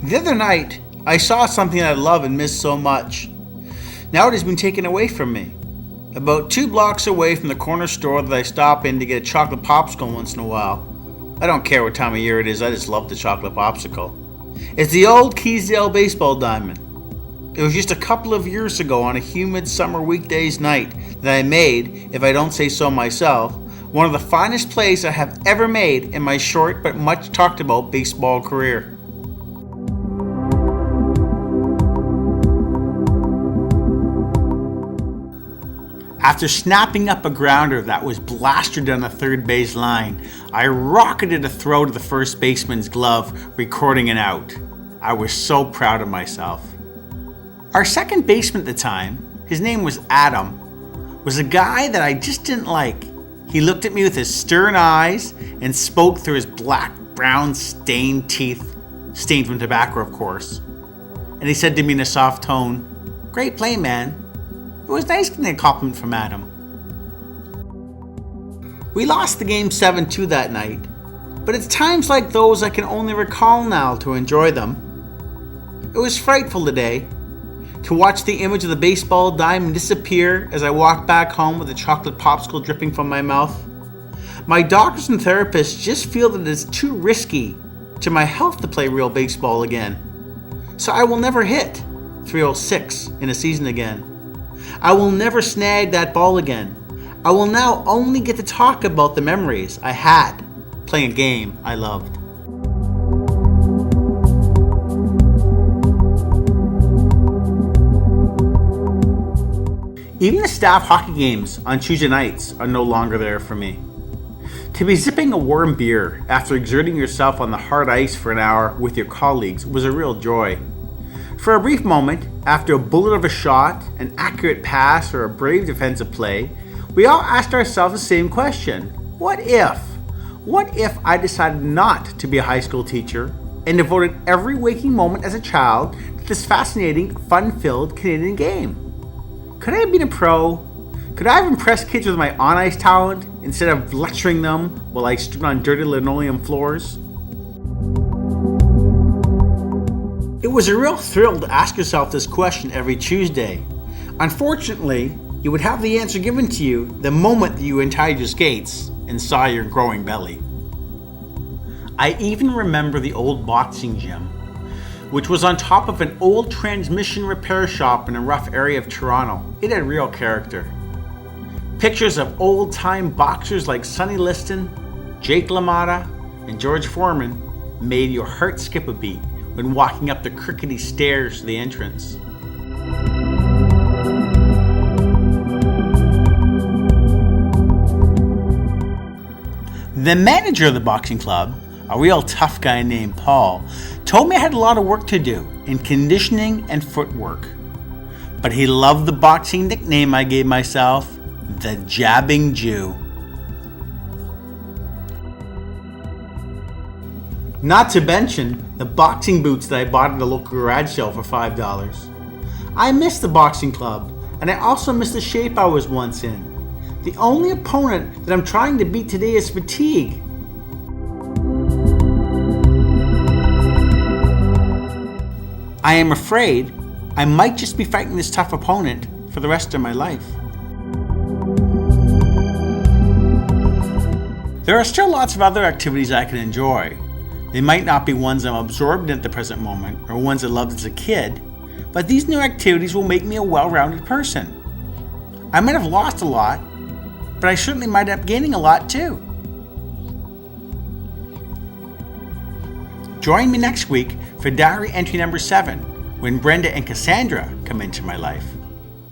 The other night, I saw something I love and miss so much. Now it has been taken away from me. About 2 blocks away from the corner store that I stop in to get a chocolate popsicle once in a while. I don't care what time of year it is, I just love the chocolate popsicle. It's the old Keysdale baseball diamond. It was just a couple of years ago on a humid summer weekday's night that I made, if I don't say so myself, one of the finest plays I have ever made in my short but much talked about baseball career. After snapping up a grounder that was blasted down the third base line, I rocketed a throw to the first baseman's glove, recording an out. I was so proud of myself. Our second baseman at the time, his name was Adam, was a guy that I just didn't like. He looked at me with his stern eyes and spoke through his black-brown stained teeth, stained from tobacco of course. And he said to me in a soft tone, "Great play, man." It was nice getting a compliment from Adam. We lost the game 7-2 that night, but it's times like those I can only recall now to enjoy them. It was frightful today to watch the image of the baseball diamond disappear as I walked back home with a chocolate popsicle dripping from my mouth. My doctors and therapists just feel that it's too risky to my health to play real baseball again. So I will never hit .306 in a season again. I will never snag that ball again. I will now only get to talk about the memories I had playing a game I loved. Even the staff hockey games on Tuesday nights are no longer there for me. To be sipping a warm beer after exerting yourself on the hard ice for an hour with your colleagues was a real joy. For a brief moment, after a bullet of a shot, an accurate pass, or a brave defensive play, we all asked ourselves the same question. What if? What if I decided not to be a high school teacher and devoted every waking moment as a child to this fascinating, fun-filled Canadian game? Could I have been a pro? Could I have impressed kids with my on-ice talent instead of lecturing them while I stood on dirty linoleum floors? It was a real thrill to ask yourself this question every Tuesday. Unfortunately, you would have the answer given to you the moment that you untied your skates and saw your growing belly. I even remember the old boxing gym, which was on top of an old transmission repair shop in a rough area of Toronto. It had real character. Pictures of old-time boxers like Sonny Liston, Jake LaMotta, and George Foreman made your heart skip a beat when walking up the crickety stairs to the entrance. The manager of the boxing club, a real tough guy named Paul, told me I had a lot of work to do in conditioning and footwork. But he loved the boxing nickname I gave myself, the Jabbing Jew. Not to mention the boxing boots that I bought at a local garage sale for $5. I miss the boxing club, and I also miss the shape I was once in. The only opponent that I'm trying to beat today is fatigue. I am afraid I might just be fighting this tough opponent for the rest of my life. There are still lots of other activities I can enjoy. They might not be ones I'm absorbed in at the present moment or ones I loved as a kid, but these new activities will make me a well-rounded person. I might have lost a lot, but I certainly might end up gaining a lot too. Join me next week for diary entry number 7, when Brenda and Cassandra come into my life.